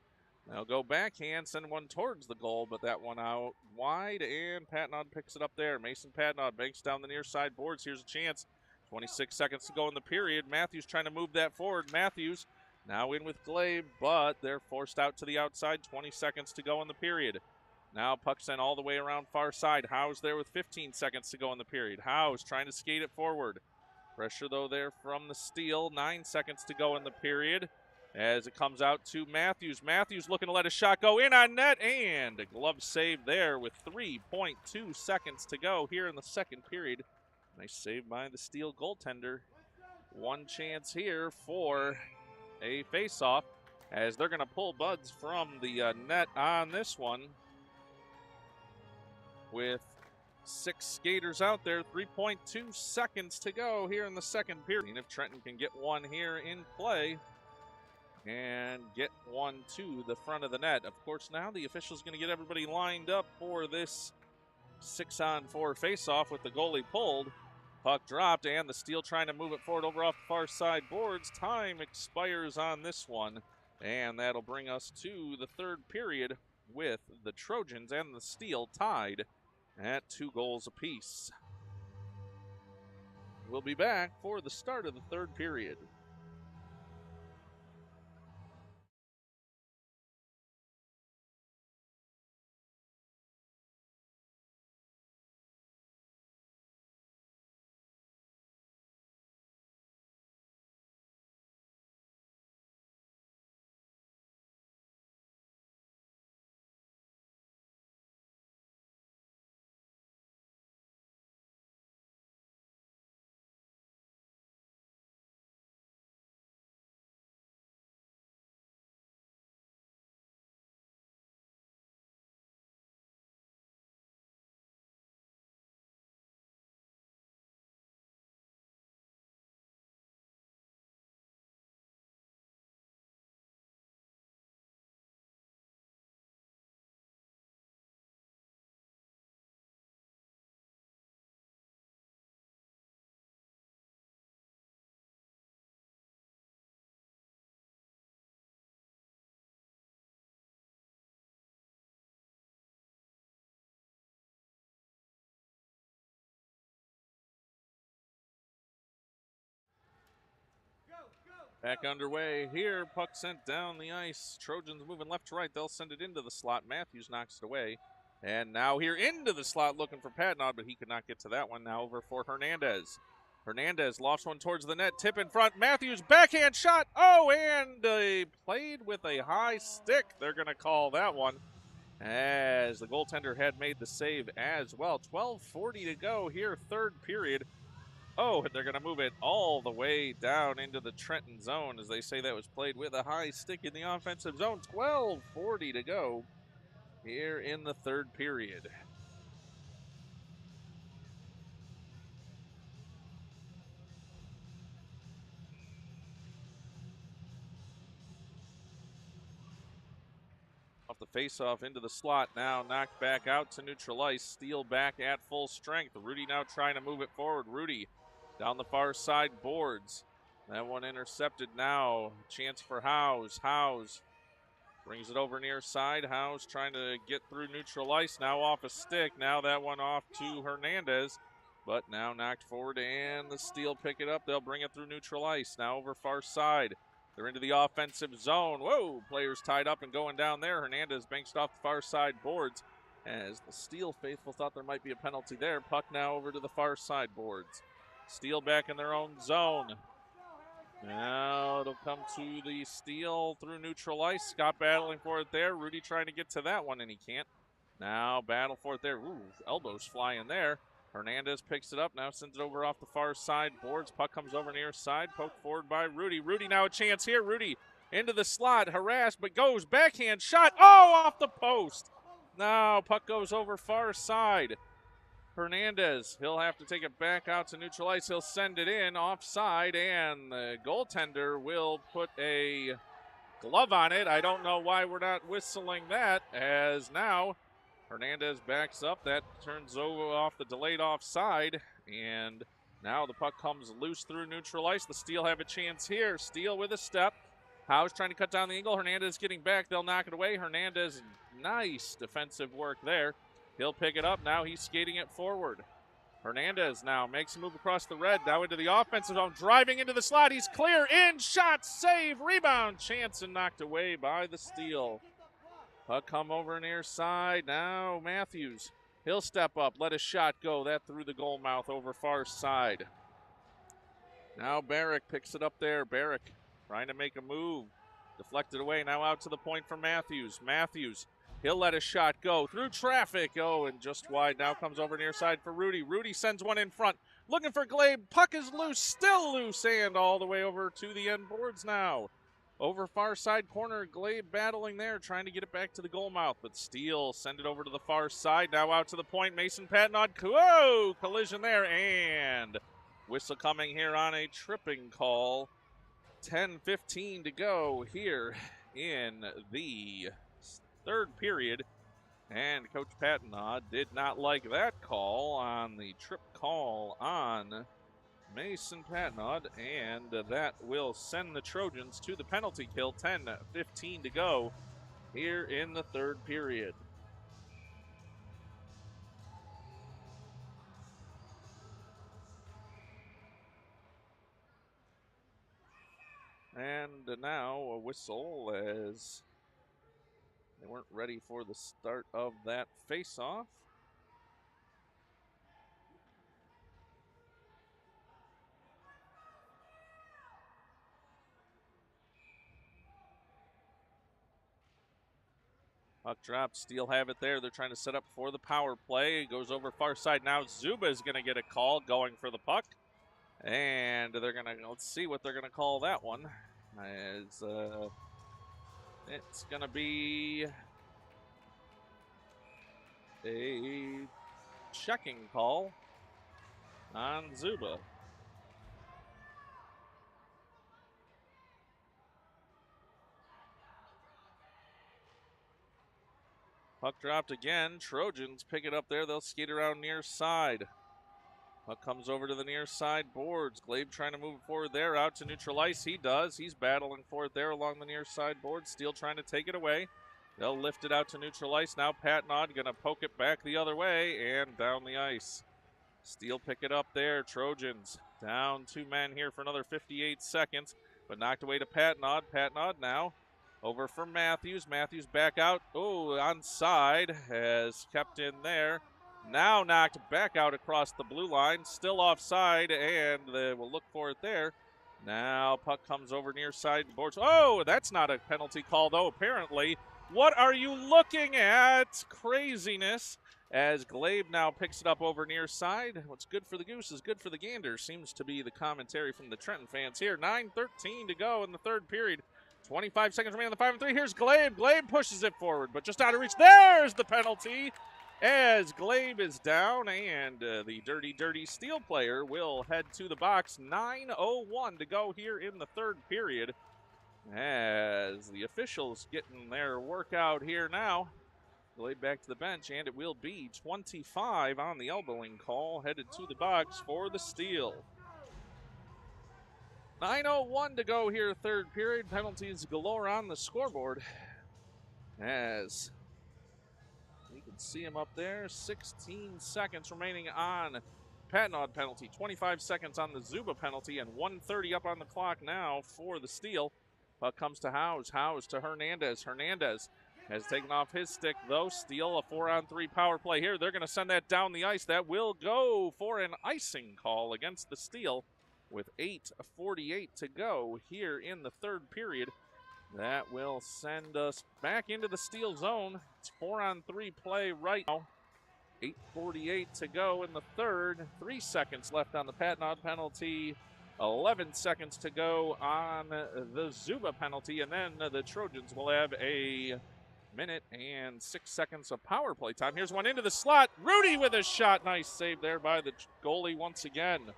They'll go backhand, send one towards the goal, but that one out wide, and Patnaud picks it up there. Mason Patnaud banks down the near side boards. Here's a chance. 26 seconds to go in the period. Matthews trying to move that forward. Matthews now in with Glabe, but they're forced out to the outside. 20 seconds to go in the period. Now puck sent all the way around far side. Howes there with 15 seconds to go in the period. Howes trying to skate it forward. Pressure, though, there from the steal. 9 seconds to go in the period as it comes out to Matthews. Matthews looking to let a shot go in on net, and a glove save there with 3.2 seconds to go here in the second period. Nice save by the Steele goaltender. One chance here for a face-off as they're going to pull Buds from the net on this one with 6 skaters out there, 3.2 seconds to go here in the second period. And if Trenton can get one here in play and get one to the front of the net. Of course, now the official's going to get everybody lined up for this 6-on-4 face-off with the goalie pulled. Puck dropped, and the Steele trying to move it forward over off the far side boards. Time expires on this one, and that'll bring us to the third period with the Trojans and the Steele tied at 2 goals apiece. We'll be back for the start of the third period. Back underway here. Puck sent down the ice. Trojans moving left to right. They'll send it into the slot. Matthews knocks it away. And now here into the slot looking for Patnaud, but he could not get to that one. Now over for Hernandez. Hernandez lost one towards the net. Tip in front. Matthews backhand shot. Oh, and played with a high stick. They're going to call that one as as the goaltender had made the save as well. 12:40 to go here, third period. Oh, and they're going to move it all the way down into the Trenton zone, as they say that was played with a high stick in the offensive zone. 12:40 to go here in the third period. Off the faceoff into the slot, now knocked back out to neutral ice. Steele back at full strength. Rudy now trying to move it forward. Rudy down the far side boards. That one intercepted now. Chance for Howes. Howes brings it over near side. Howes trying to get through neutral ice. Now off a stick. Now that one off to Hernandez. But now knocked forward, and the Steele pick it up. They'll bring it through neutral ice. Now over far side. They're into the offensive zone. Whoa, players tied up and going down there. Hernandez banks off the far side boards as the Steele faithful thought there might be a penalty there. Puck now over to the far side boards. Steele back in their own zone. Now it'll come to the Steele through neutral ice. Scott battling for it there. Rudy trying to get to that one, and he can't. Now battle for it there. Ooh, elbows flying there. Hernandez picks it up, now sends it over off the far side boards. Puck comes over near side, poked forward by Rudy. Rudy now a chance here. Rudy into the slot, harassed, but goes backhand shot. Oh, off the post. Now puck goes over far side. Hernandez, he'll have to take it back out to neutral ice. He'll send it in offside, and the goaltender will put a glove on it. I don't know why we're not whistling that, as now Hernandez backs up. That turns over off the delayed offside, and now the puck comes loose through neutral ice. The Steele have a chance here. Steele with a step. Howe's trying to cut down the angle. Hernandez getting back. They'll knock it away. Hernandez, nice defensive work there. He'll pick it up. Now he's skating it forward. Hernandez now makes a move across the red. Now into the offensive zone. Driving into the slot. He's clear. In. Shot. Save. Rebound. Chance and knocked away by the Steele. Puck come over near side. Now Matthews. He'll step up. Let a shot go. That through the goal mouth over far side. Now Barrick picks it up there. Barrick trying to make a move. Deflected away. Now out to the point for Matthews. Matthews. He'll let a shot go through traffic. Oh, and just wide. Now comes over near side for Rudy. Rudy sends one in front. Looking for Glabe. Puck is loose. Still loose. And all the way over to the end boards now. Over far side corner, Glabe battling there, trying to get it back to the goal mouth. But Steele send it over to the far side. Now out to the point, Mason Patnod. Whoa, collision there, and whistle coming here on a tripping call. 10:15 to go here in the third period. And Coach Patnod did not like that call on the trip call on Mason Patnod, and that will send the Trojans to the penalty kill. 10:15 to go here in the third period. And now a whistle, as they weren't ready for the start of that face-off. Puck drops, Steele have it there. They're trying to set up for the power play. It goes over far side. Now Zuba is going to get a call going for the puck. And they're going to, let's see what they're going to call that one. As it's going to be a checking call on Zuba. Puck dropped again. Trojans pick it up there. They'll skate around near side. Puck comes over to the near side boards. Glabe trying to move it forward there. Out to neutral ice. He does. He's battling for it there along the near side boards. Steele trying to take it away. They'll lift it out to neutral ice. Now Patnod going to poke it back the other way and down the ice. Steele pick it up there. Trojans down 2 men here for another 58 seconds. But knocked away to Patnod. Patnod now over for Matthews. Matthews back out. Oh, onside, has kept in there. Now knocked back out across the blue line. Still offside, and they will look for it there. Now puck comes over near side boards. Oh, that's not a penalty call, though. Apparently, What are you looking at? Craziness. As Glabe now picks it up over near side. What's good for the goose is good for the gander, seems to be the commentary from the Trenton fans here. 9:13 to go in the third period. 25 seconds remaining on the 5 and 3. Here's Glabe. Glabe pushes it forward, but just out of reach. There's the penalty as Glabe is down, and the dirty Steel player will head to the box. 9:01 to go here in the third period as the officials getting their workout here now. Glabe back to the bench, and it will be 25 on the elbowing call, headed to the box for the Steel. 9:01 to go here, third period. Penalties galore on the scoreboard. As you can see him up there, 16 seconds remaining on Patnaud penalty, 25 seconds on the Zuba penalty, and 1:30 up on the clock now for the Steel. Puck comes to Howes. Howes to Hernandez. Hernandez has taken off his stick, though. Steel, a 4-on-3 power play here. They're going to send that down the ice. That will go for an icing call against the Steel with 8:48 to go here in the third period. That will send us back into the Steel zone. It's 4-on-3 play right now. 8:48 to go in the third. 3 seconds left on the Patnaud penalty. 11 seconds to go on the Zuba penalty, and then the Trojans will have a minute and 6 seconds of power play time. Here's one into the slot. Rudy with a shot. Nice save there by the goalie once again.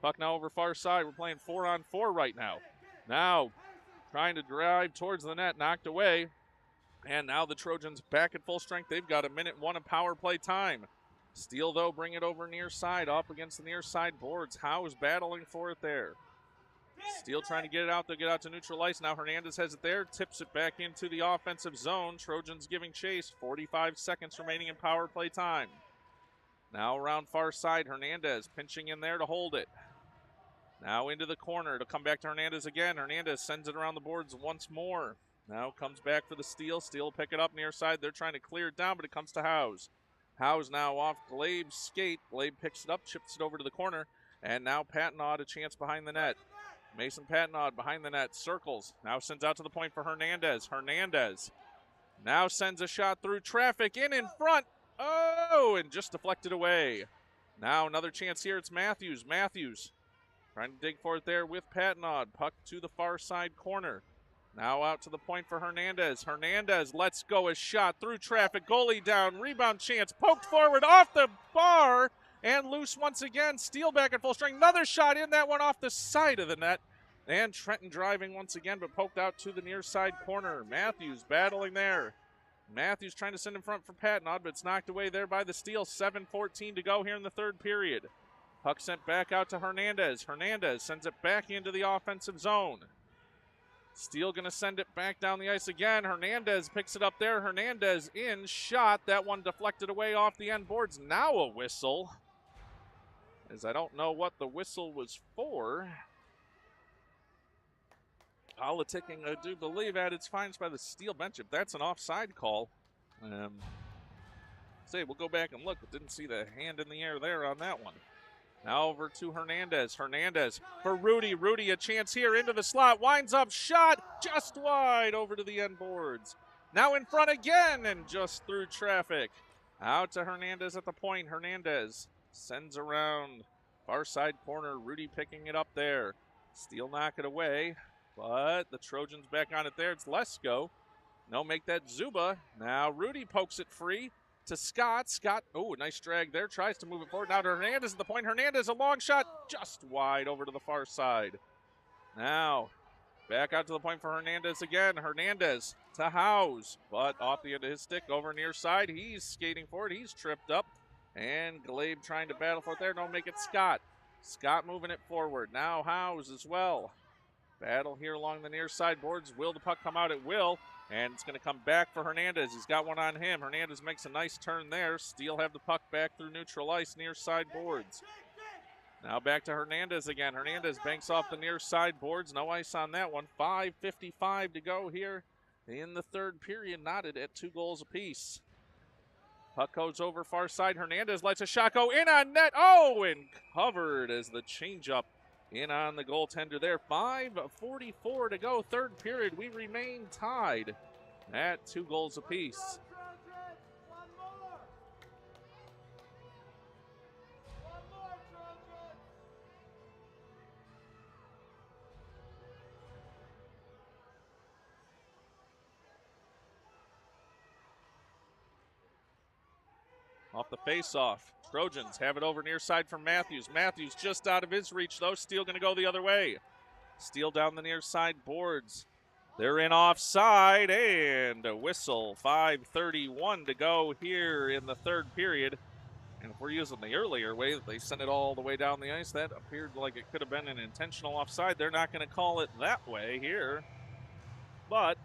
Puck now over far side. We're playing 4-on-4 right now. Now trying to drive towards the net, knocked away. And now the Trojans back at full strength. They've got a minute and 1 of power play time. Steel, though, bring it over near side, up against the near side boards. Howe is battling for it there. Steel trying to get it out. They'll get out to neutral ice. Now Hernandez has it there, tips it back into the offensive zone. Trojans giving chase. 45 seconds remaining in power play time. Now around far side, Hernandez pinching in there to hold it. Now into the corner. It'll come back to Hernandez again. Hernandez sends it around the boards once more. Now comes back for the Steel. Steel pick it up near side. They're trying to clear it down, but it comes to Howes. Howes now off Glabe's skate. Glabe picks it up, chips it over to the corner. And now Patnaud a chance behind the net. Mason Patnaud behind the net, circles. Now sends out to the point for Hernandez. Hernandez now sends a shot through traffic in front. Oh, and just deflected away. Now another chance here. It's Matthews. Matthews trying to dig for it there with Patnaud. Puck to the far side corner. Now out to the point for Hernandez. Hernandez lets go a shot through traffic. Goalie down. Rebound chance. Poked forward off the bar. And loose once again. Steel back at full strength. Another shot in. That one off the side of the net. And Trenton driving once again, but poked out to the near side corner. Matthews battling there. Matthews trying to send in front for Patnaud, but it's knocked away there by the Steel. 7:14 to go here in the third period. Puck sent back out to Hernandez. Hernandez sends it back into the offensive zone. Steel going to send it back down the ice again. Hernandez picks it up there. Hernandez in, shot. That one deflected away off the end boards. Now a whistle, as I don't know what the whistle was for. Politicking, I do believe, at its finest by the Steel bench. If that's an offside call, we'll go back and look, but didn't see the hand in the air there on that one. Now over to Hernandez. Hernandez for Rudy. Rudy a chance here into the slot. Winds up, shot just wide over to the end boards. Now in front again and just through traffic. Out to Hernandez at the point. Hernandez sends around far side corner. Rudy picking it up there. Steel knock it away, but the Trojans back on it there. It's Lesko. No, make that Zuba. Now Rudy pokes it free to Scott. Scott, oh, nice drag there. Tries to move it forward. Now to Hernandez at the point. Hernandez, a long shot just wide over to the far side. Now back out to the point for Hernandez again. Hernandez to Howes, but off the end of his stick over near side. He's skating forward. He's tripped up. And Glabe trying to battle for it there. Don't make it Scott. Scott moving it forward. Now Howes as well. Battle here along the near side boards. Will the puck come out? It will. And it's going to come back for Hernandez. He's got one on him. Hernandez makes a nice turn there. Steel have the puck back through neutral ice, near side boards. Now back to Hernandez again. Hernandez banks off the near side boards. No ice on that one. 5:55 to go here in the third period. Knotted at 2 goals apiece. Puck goes over far side. Hernandez lets a shot go in on net. Oh, and covered as the changeup in on the goaltender there. 5:44 to go, third period. We remain tied at 2 goals apiece. Off the face-off, Trojans have it over near side from Matthews. Matthews just out of his reach, though. Steele going to go the other way. Steele down the near side boards. They're in offside, and a whistle. 5:31 to go here in the third period. And if we're using the earlier way that they sent it all the way down the ice, that appeared like it could have been an intentional offside. They're not going to call it that way here, but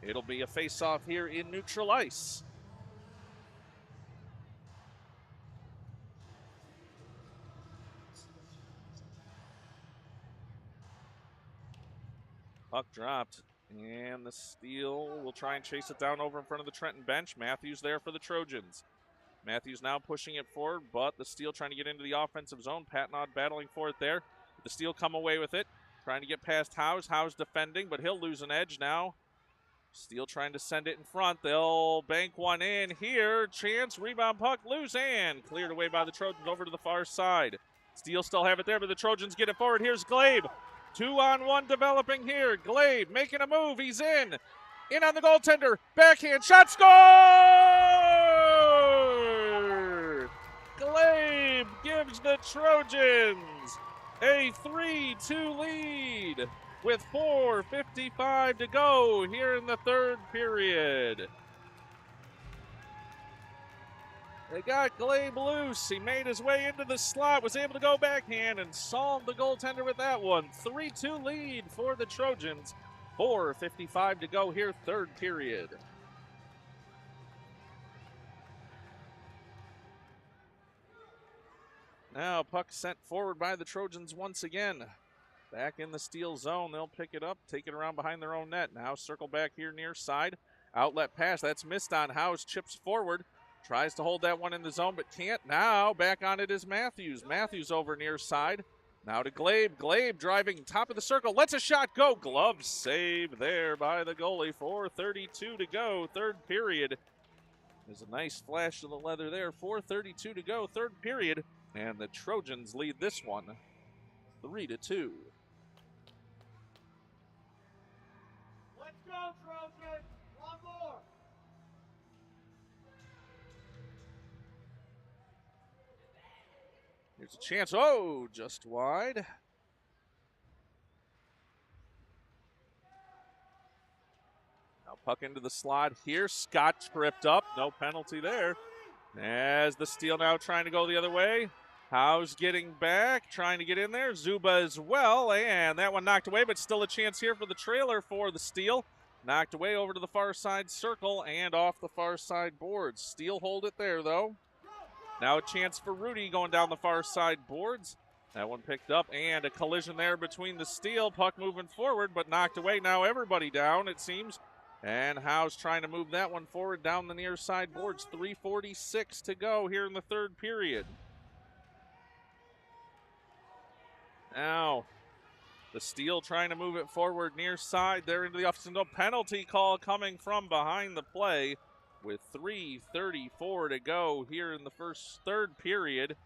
it'll be a face-off here in neutral ice. Puck dropped, and the Steel will try and chase it down over in front of the Trenton bench. Matthews there for the Trojans. Matthews now pushing it forward, but the Steel trying to get into the offensive zone. Patnod battling for it there. The Steel come away with it, trying to get past Howes. Howes defending, but he'll lose an edge now. Steel trying to send it in front. They'll bank one in here. Chance, rebound puck, loose, and cleared away by the Trojans over to the far side. Steel still have it there, but the Trojans get it forward. Here's Glabe. 2-on-1 developing here. Glabe making a move. He's in. In on the goaltender. Backhand shot. Score! Glabe gives the Trojans a 3-2 lead with 4:55 to go here in the third period. They got Glabe loose. He made his way into the slot, was able to go backhand and solve the goaltender with that one. 3-2 lead for the Trojans. 4:55 to go here, third period. Now puck sent forward by the Trojans once again. Back in the Steel zone, they'll pick it up, take it around behind their own net. Now circle back here near side. Outlet pass, that's missed on Howes, chips forward. Tries to hold that one in the zone, but can't. Now back on it is Matthews. Matthews over near side. Now to Glabe. Glabe driving top of the circle. Lets a shot go. Glove save there by the goalie. 4:32 to go. Third period. There's a nice flash of the leather there. 4:32 to go. Third period. And the Trojans lead this one 3-2. Let's go, Trojans. One more. Here's a chance. Oh, just wide. Now puck into the slot here. Scott tripped up. No penalty there. As the Steel now trying to go the other way. Howes getting back, trying to get in there. Zuba as well, and that one knocked away, but still a chance here for the trailer for the Steel. Knocked away over to the far side circle and off the far side boards. Steel hold it there, though. Now a chance for Rudy going down the far side boards. That one picked up, and a collision there between the Steel. Puck moving forward, but knocked away. Now everybody down, it seems. And Howes trying to move that one forward down the near side boards. 3:46 to go here in the third period. Now, the Steel trying to move it forward near side there into the offensive zone. Penalty call coming from behind the play with 3:34 to go here in the third period.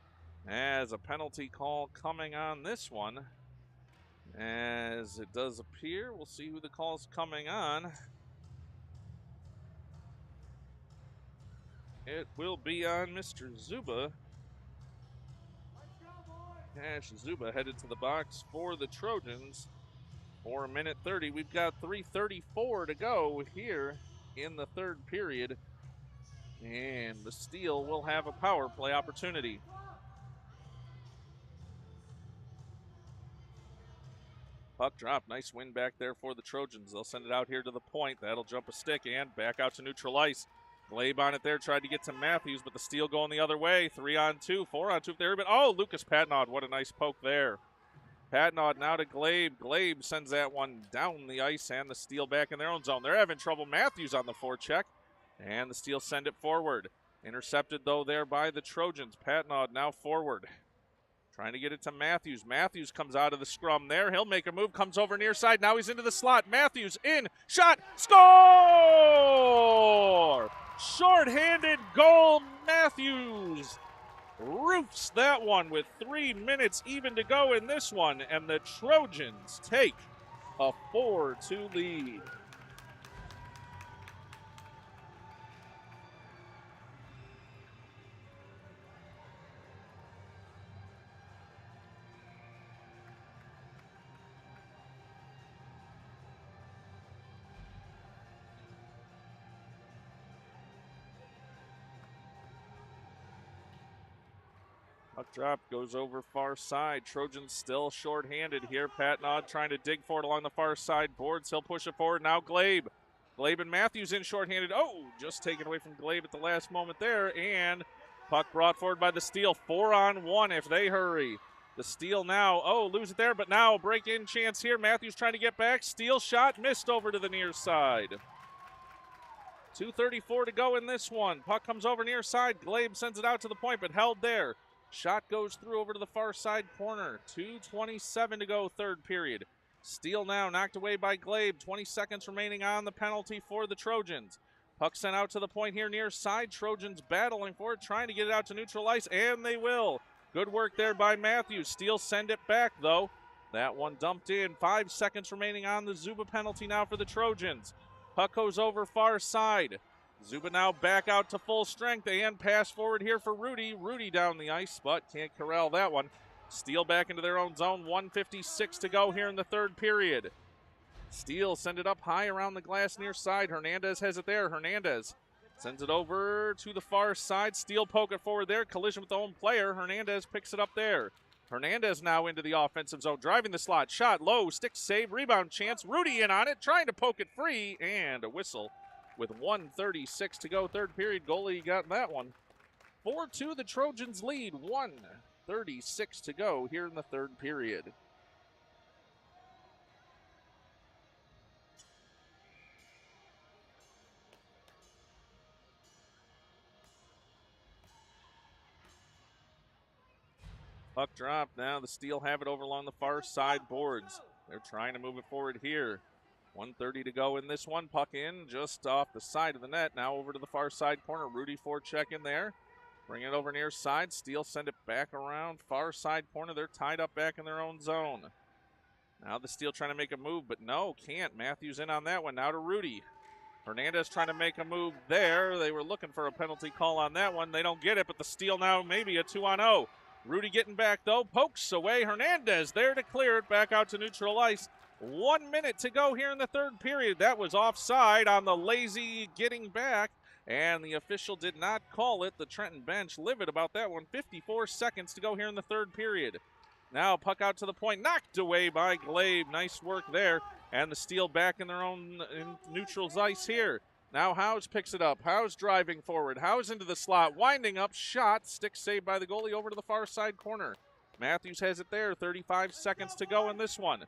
As a penalty call coming on this one. As it does appear, we'll see who the call's coming on. It will be on Mr. Zuba. Cash Zuba headed to the box for the Trojans for 1:30. We've got 3:34 to go here in the third period. And the Steel will have a power play opportunity. Puck drop. Nice win back there for the Trojans. They'll send it out here to the point. That'll jump a stick and back out to neutral ice. Glabe on it there, tried to get to Matthews, but the Steel going the other way. 3-on-2, 4-on-2 there. But oh, Lucas Patnod, what a nice poke there. Patnod now to Glabe. Glabe sends that one down the ice, and the Steel back in their own zone. They're having trouble. Matthews on the forecheck, and the Steel send it forward. Intercepted, though, there by the Trojans. Patnod now forward. Trying to get it to Matthews. Matthews comes out of the scrum there. He'll make a move, comes over near side. Now he's into the slot. Matthews in, shot, score! Short-handed goal, Matthews roofs that one with 3 minutes even to go in this one, and the Trojans take a 4-2 lead. Puck drop goes over far side. Trojans still shorthanded here. Patnaud trying to dig for it along the far side boards. He'll push it forward. Now Glabe. Glabe and Matthews in shorthanded. Oh, just taken away from Glabe at the last moment there. And puck brought forward by the Steel. 4-on-1 if they hurry. The Steel now. Oh, lose it there, but now break-in chance here. Matthews trying to get back. Steel shot missed over to the near side. 2:34 to go in this one. Puck comes over near side. Glabe sends it out to the point, but held there. Shot goes through over to the far side corner. 2:27 to go, third period. Steel now knocked away by Glabe. 20 seconds remaining on the penalty for the Trojans. Puck sent out to the point here near side. Trojans battling for it, trying to get it out to neutral ice, and they will. Good work there by Matthews. Steel send it back, though. That one dumped in. 5 seconds remaining on the Zuba penalty now for the Trojans. Puck goes over far side. Zuba now back out to full strength and pass forward here for Rudy. Rudy down the ice, but can't corral that one. Steel back into their own zone. 1:56 to go here in the third period. Steel send it up high around the glass near side. Hernandez has it there. Hernandez sends it over to the far side. Steel poke it forward there. Collision with the home player. Hernandez picks it up there. Hernandez now into the offensive zone. Driving the slot. Shot low. Stick save. Rebound chance. Rudy in on it. Trying to poke it free. And a whistle. With 1:36 to go, third period. Goalie got that one. 4-2 the Trojans lead. 1:36 to go here in the third period. Puck drop. Now the Steel have it over along the far side boards. They're trying to move it forward here. 1:30 to go in this one. Puck in just off the side of the net. Now over to the far side corner. Rudy forecheck in there. Bring it over near side. Steel send it back around far side corner. They're tied up back in their own zone. Now the Steel trying to make a move, but no, can't. Matthews in on that one. Now to Rudy. Hernandez trying to make a move there. They were looking for a penalty call on that one. They don't get it, but the Steel now maybe a 2-on-0. Rudy getting back, though. Pokes away. Hernandez there to clear it back out to neutral ice. 1 minute to go here in the third period. That was offside on the lazy getting back, and the official did not call it. The Trenton bench livid about that one. 54 seconds to go here in the third period. Now puck out to the point, knocked away by Glabe. Nice work there, and the Steel back in their own neutral's ice here. Now Howes picks it up. Howes driving forward. Howes into the slot, winding up, shot. Stick saved by the goalie over to the far side corner. Matthews has it there. 35 seconds to go in this one.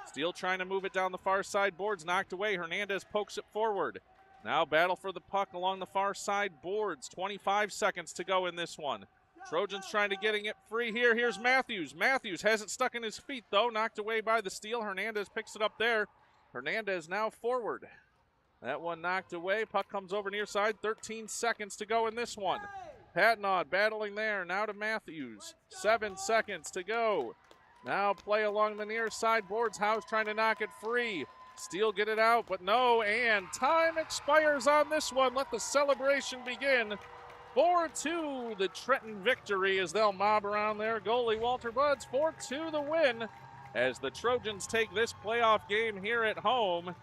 Steel trying to move it down the far side boards, knocked away. Hernandez pokes it forward. Now battle for the puck along the far side boards. 25 seconds to go in this one. Trojans trying to getting it free here. Here's Matthews. Matthews has it stuck in his feet, though. Knocked away by the Steel. Hernandez picks it up there. Hernandez now forward. That one knocked away. Puck comes over near side. 13 seconds to go in this one. Patnaud battling there. Now to Matthews. 7 seconds to go. Now play along the near side boards. House trying to knock it free. Steel get it out, but no, and time expires on this one. Let the celebration begin. 4-2 the Trenton victory as they'll mob around their goalie Walter Buds. 4-2 the win as the Trojans take this playoff game here at home.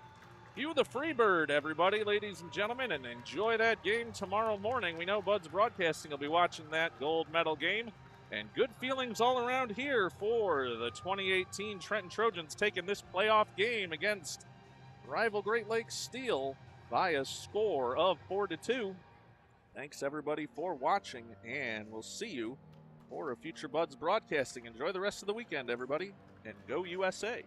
Cue the Freebird, everybody, ladies and gentlemen, and enjoy that game tomorrow morning. We know Buds Broadcasting will be watching that gold medal game. And good feelings all around here for the 2018 Trenton Trojans taking this playoff game against rival Great Lakes Steel by a score of 4-2. Thanks, everybody, for watching, and we'll see you for a future Buds Broadcasting. Enjoy the rest of the weekend, everybody, and go USA.